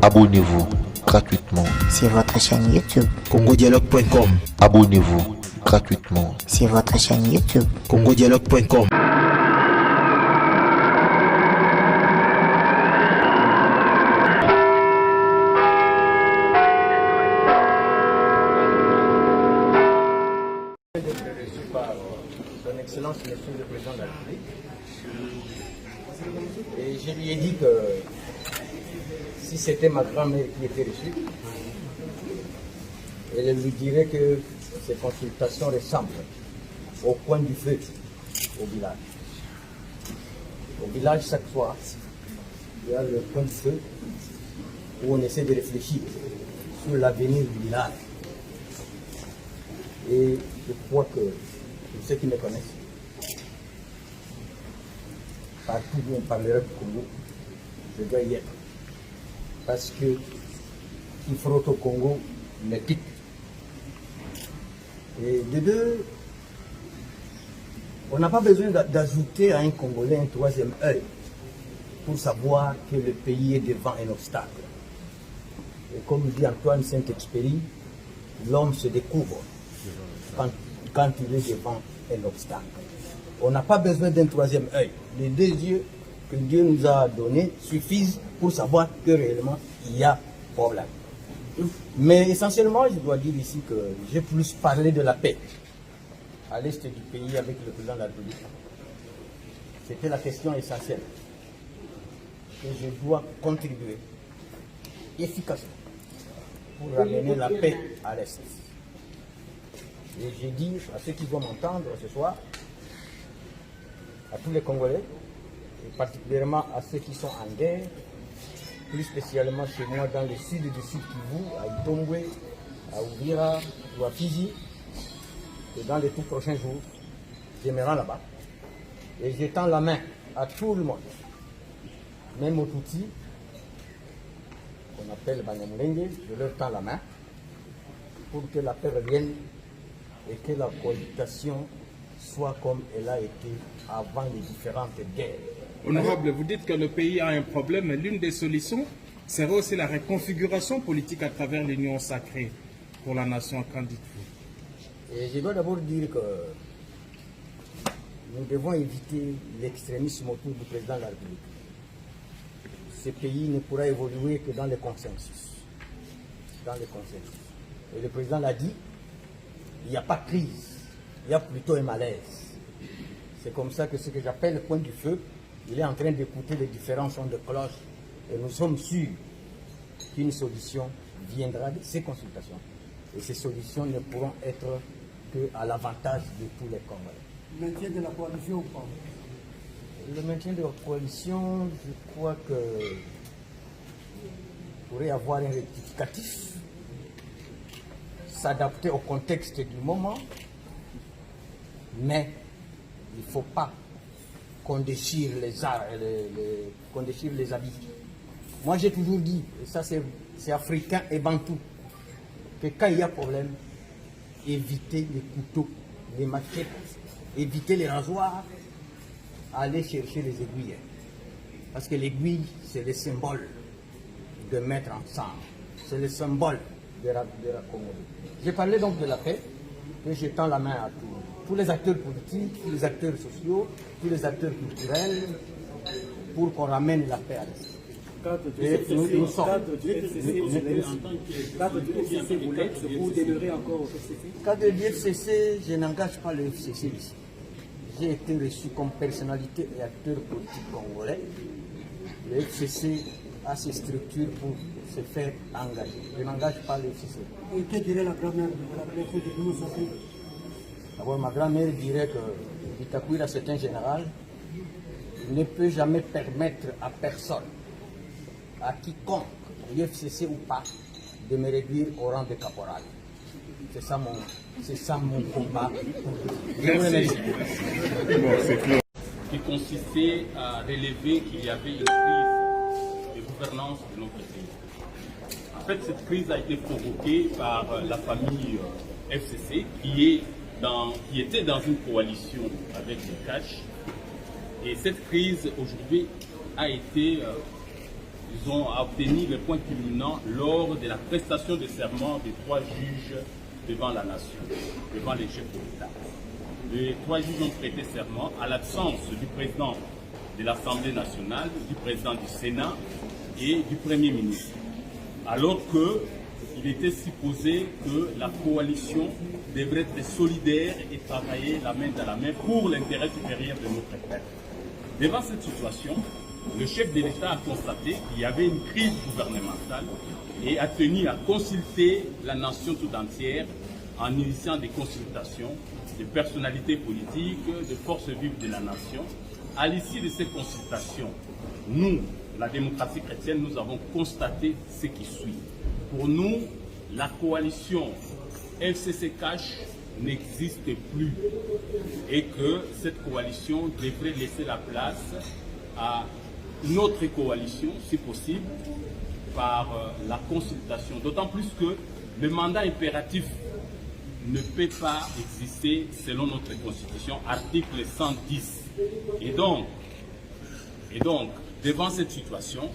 Abonnez-vous gratuitement sur votre chaîne YouTube congodialogue.com. Abonnez-vous gratuitement sur votre chaîne YouTube congodialogue.com. Par son Excellence, Monsieur le Président de la République. Et je lui ai dit que si c'était ma grand-mère qui était reçue, elle lui dirait que ces consultations ressemblent au coin du feu au village. Au village, chaque soir, il y a le coin du feu où on essaie de réfléchir sur l'avenir du village. Et je crois que pour ceux qui me connaissent, partout où on parlera du Congo, je dois y être. Parce que qui frotte au Congo me pique. Et de deux, on n'a pas besoin d'ajouter à un Congolais un troisième œil pour savoir que le pays est devant un obstacle. Et comme dit Antoine Saint-Exupéry, l'homme se découvre quand il est devant un obstacle. On n'a pas besoin d'un troisième œil. Les deux yeux que Dieu nous a donnés suffisent pour savoir que réellement il y a problème. Mais essentiellement, je dois dire ici que j'ai plus parlé de la paix à l'est du pays avec le président de la République. C'était la question essentielle que je dois contribuer efficacement pour ramener la paix à l'est. Et j'ai dit à ceux qui vont m'entendre ce soir, à tous les Congolais, et particulièrement à ceux qui sont en guerre, plus spécialement chez moi dans le sud du Sud Kivu, à Itombwe, à Uvira ou à Fizi, que dans les tout prochains jours, je me rends là-bas. Et je tends la main à tout le monde, même aux Tutsis, qu'on appelle Banyamulenge, je leur tends la main pour que la paix revienne et que la cohabitation soit comme elle a été avant les différentes guerres. Honorable, vous dites que le pays a un problème, mais l'une des solutions serait aussi la reconfiguration politique à travers l'union sacrée pour la nation. Qu'en dites-vous? Et je dois d'abord dire que nous devons éviter l'extrémisme autour du président de la République. Ce pays ne pourra évoluer que dans le consensus. Dans le consensus. Et le président l'a dit, il n'y a pas de crise, il y a plutôt un malaise. C'est comme ça que ce que j'appelle le point du feu, il est en train d'écouter les différents sons de cloche et nous sommes sûrs qu'une solution viendra de ces consultations. Et ces solutions ne pourront être qu'à l'avantage de tous les Congolais. Le maintien de la coalition ou pas? Le maintien de la coalition, je crois que pourrait avoir un rectificatif, s'adapter au contexte du moment, mais il ne faut pas qu'on déchire qu'on déchire les habits. Moi j'ai toujours dit, et ça c'est africain et bantou, que quand il y a problème, évitez les couteaux, les machettes, évitez les rasoirs, allez chercher les aiguilles. Parce que l'aiguille, c'est le symbole de mettre ensemble. C'est le symbole de la Congo. J'ai parlé donc de la paix, et je tends la main à tous les acteurs politiques, tous les acteurs sociaux, tous les acteurs culturels, pour qu'on ramène la paix à l'Est. Cadre du FCC, je n'engage pas le FCC ici. J'ai été reçu comme personnalité et acteur politique congolais. Le FCC a ses structures pour se faire engager. Je n'engage pas le FCC. Et que dirait la grand-mère de la préfète de nous sortir? D'abord, ma grand-mère dirait que Bitakwira, c'est un général. Il ne peut jamais permettre à personne, à quiconque, l'UFCC ou pas, de me réduire au rang de caporal. C'est ça mon combat. Je vous remercie. Qui consistait à relever qu'il y avait une crise de gouvernance de notre pays. En fait, cette crise a été provoquée par la famille FCC qui était dans une coalition avec le CACH. Et cette crise aujourd'hui a été disons, a obtenu le point culminant lors de la prestation de serment des 3 juges devant la nation, devant les chefs de l'État. Les 3 juges ont prêté serment à l'absence du président de l'Assemblée nationale, du président du Sénat et du Premier ministre. Alors qu'il était supposé que la coalition devrait être solidaire et travailler la main dans la main pour l'intérêt supérieur de notre peuple. Devant cette situation, le chef de l'État a constaté qu'il y avait une crise gouvernementale et a tenu à consulter la nation tout entière en initiant des consultations de personnalités politiques, de forces vives de la nation. À l'issue de ces consultations, nous, la démocratie chrétienne, nous avons constaté ce qui suit. Pour nous, la coalition FCC-Cash n'existe plus et que cette coalition devrait laisser la place à une autre coalition, si possible, par la consultation. D'autant plus que le mandat impératif ne peut pas exister selon notre constitution, article 110. Et donc, devant cette situation,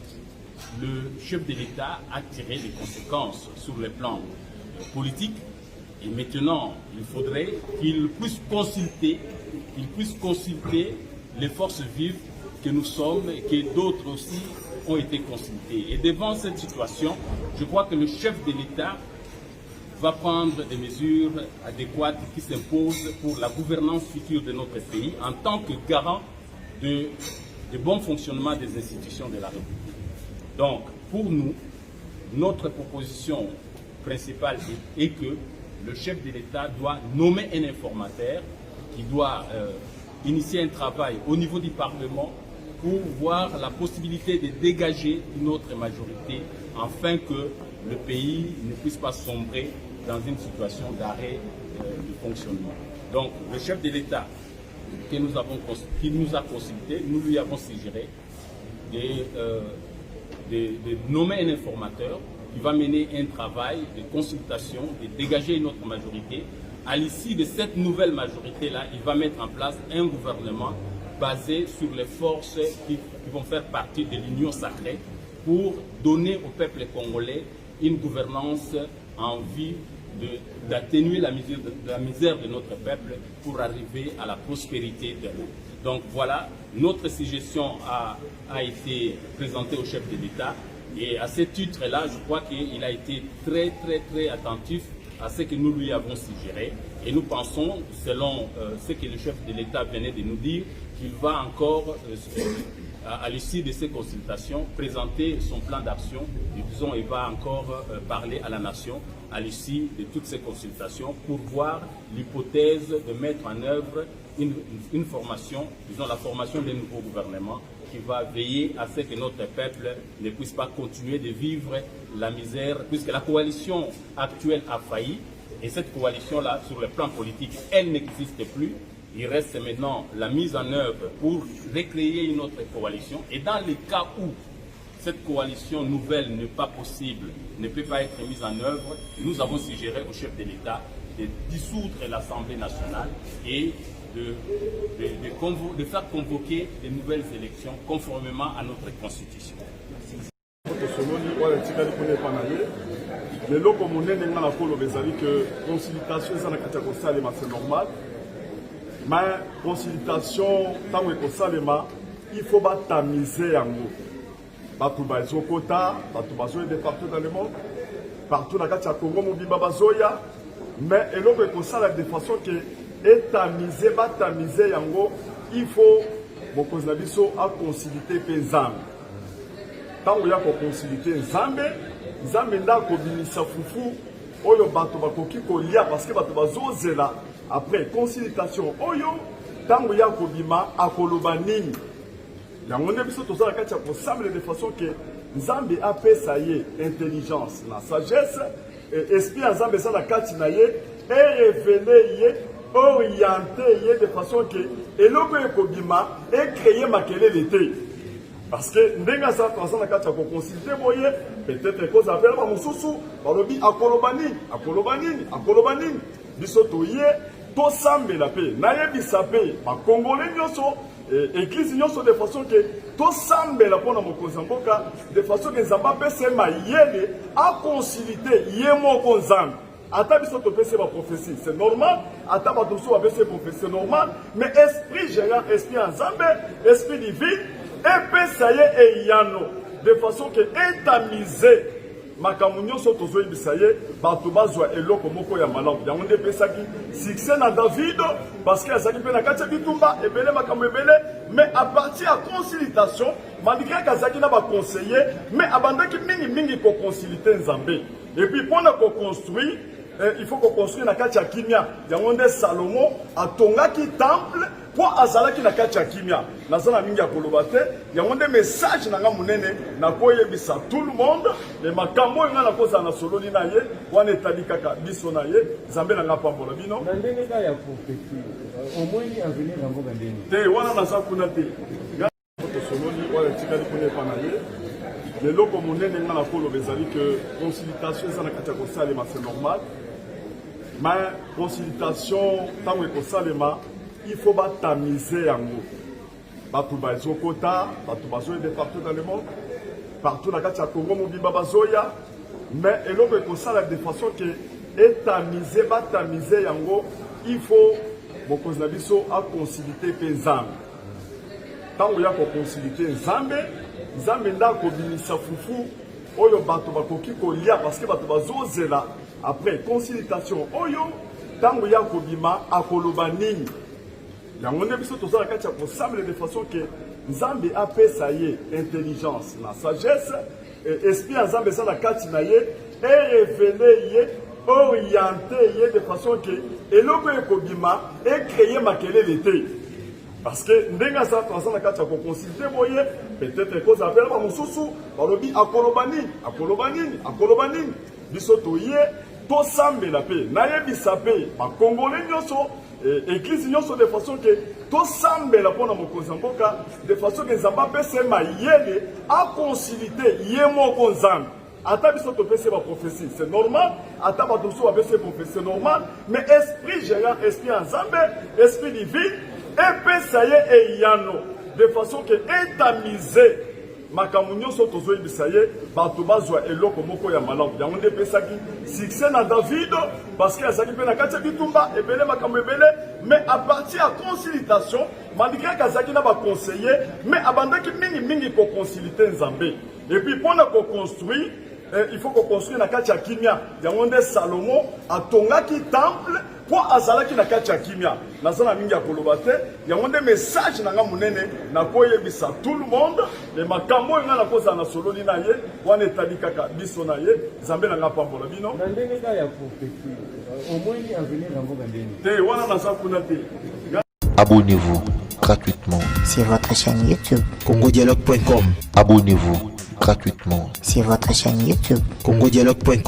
le chef de l'État a tiré les conséquences sur le plan politique. Et maintenant, il faudrait qu'il puisse consulter les forces vives que nous sommes et que d'autres aussi ont été consultés. Et devant cette situation, je crois que le chef de l'État va prendre des mesures adéquates qui s'imposent pour la gouvernance future de notre pays en tant que garant de bon fonctionnement des institutions de la République. Donc, pour nous, notre proposition principale est que le chef de l'État doit nommer un informateur qui doit initier un travail au niveau du Parlement pour voir la possibilité de dégager une autre majorité afin que le pays ne puisse pas sombrer dans une situation d'arrêt du fonctionnement. Donc, le chef de l'État qui nous a consulté, nous lui avons suggéré de nommer un informateur qui va mener un travail de consultation, de dégager une autre majorité. À l'issue de cette nouvelle majorité-là, il va mettre en place un gouvernement basé sur les forces qui vont faire partie de l'Union sacrée pour donner au peuple congolais une gouvernance en vue d'atténuer la misère de notre peuple pour arriver à la prospérité de nous. Donc voilà, notre suggestion a été présentée au chef de l'État et à ce titre-là, je crois qu'il a été très attentif à ce que nous lui avons suggéré et nous pensons, selon ce que le chef de l'État venait de nous dire, qu'il va encore, à l'issue de ces consultations, présenter son plan d'action et disons, il va encore parler à la nation à l'issue de toutes ces consultations pour voir l'hypothèse de mettre en œuvre une formation, disons la formation d'un nouveau gouvernement qui va veiller à ce que notre peuple ne puisse pas continuer de vivre la misère, puisque la coalition actuelle a failli, et cette coalition-là, sur le plan politique, elle n'existe plus. Il reste maintenant la mise en œuvre pour recréer une autre coalition, et dans le cas où cette coalition nouvelle n'est pas possible, ne peut pas être mise en œuvre, nous avons suggéré au chef de l'État de dissoudre l'Assemblée nationale et de faire convoquer de nouvelles élections conformément à notre constitution. C'est normal. Mais consultation, tant que ça, il faut tamiser en gros. Partout dans quota, partout dans le monde, partout dans le Congo, mais de façon que tamiser en gros, il faut consulter les Nzambe. Tant que vous consulter Nzambe, Nzambe nda kobimisa fufu oyo bato bakoki kolia parce que bato bazozela après consultation oyo tango ya kobima akoloba nini yango nde biso tozala kati ya kosamble de façon que Nzambe apesa ye intelligence na sagesse et esprit ya Nzambe eza na kati na ye et révéler ye orienter ye de façon que eloko ekobima et créer makelele te. Parce que ndenga sa personne kati ya consulter boye peut-être cause appelle ba mususu balobi akolobani biso toye to sambela pe na yebisa pe ba congolais nyonso église nyonso de façon que tosambela mpona mokonzi ya mboka de façon que nzambe apesa ye mayele akonsilite ye moko nzambe ata biso topesa ba prophétie c'est normal ata bato mosusu bapesa prophétie c'est normal mais esprit gérant esprit ya nzambe esprit divine epesa ye eyano de façon que etamize makambo nyonso tozoyebisa ye bato bazwa eloko moko ya malamu yango nde epesaki succès na davido parce que azalaki mpe na kati ya bitumba ebele makambo ebele mais à partir ya consultation malgré kazalaki na baconseiller mais abandaki mingimingi koconsulite nzambe et puis mpona koconstruire il faut koconstruire na kati ya kimia yango nde salomo atongaki temple po azalaki na kati ya kimia naza na mingi ya koloba te yango nde message na nga monene nakoyebisa tout le monde le makambo oyo nga nakozala na sololi na ye wana etali kaka biso na ye nzambe na nga pambola bino na ndenge ka ya prophétie omoni avenir na mboka ndeni te wana naza kuna te nga tosololi wana etikali kuna epa na ye leloko monene nga nakoloba ezali ke consultation eza na kati ya kosalema c'est normal mais consultation ntango ekosalema il faut batamiser yango bato bazokota bato bazoyede partout dans le monde partout na kati ya Congo mobimba bazoya mais eloko ekosala de façon que etamize batamize yango il faut mokonzi na biso akonsilite mpe nzambe ntango ya kokonsilite nzambe nde akobimisa fufu oyo bato bakoki kolia parce que bato bazozela après consultation oyo ntango ya kobima akoloba nini yango nde biso tozala kati ya kosambela de façon que nzambe apesa ye intelligence na sagesse esprit ya nzambe eza na kati na ye erevele ye oriente ye de façon que eloko ekobima ekreye makelele te parce que ndenge aza na kati ya koconsulte boye peut-être ekozapela bamosusu balobi akoloba nini biso toye tosambela mpe nayebisa mpe bakongole nyonso église nyonso de façon que tosambela mpona mokonzi ya mboka de façon que nzambe apesa ye mayele akonsilite ye moko nzambe ata biso topesa ye baprophétie c'est normal ata bato mosusu bapesa ye prophétie c'est normal mais esprit gérant esprit ya nzambe esprit divine epesa ye eyano de façon que etamize makambo nyonso tozoyebisa ye bato bazwa eloko moko ya malamu yango nde epesaki succès na davido parce que azalaki mpe na kati ya bitumba ebele makambo ebele mais à partir ya consultation malgré kazalaki na baconseiller mais abandaki mingimingi koconsulite nzambe et puis mpona koconstruire il faut koconstruire na kati ya kimia yango nde salomo atongaki temple po azalaki na kati ya kimia naza na mingi ya koloba te yango nde message na nga monene nakoyebisa tout le monde le makambo oyo nga nakozala na sololi na ye wana etali kaka biso na ye nzambe na nga pambola bino na ndenge ka ya prophétie omoni avenir na mboka ndeni te wana naza kuna te. Abonnez-vous gratuitement sur votre chaîne YouTube. congodialogue.com. Abonnez-vous gratuitement Sur votre chaîne YouTube. congodialogue.com.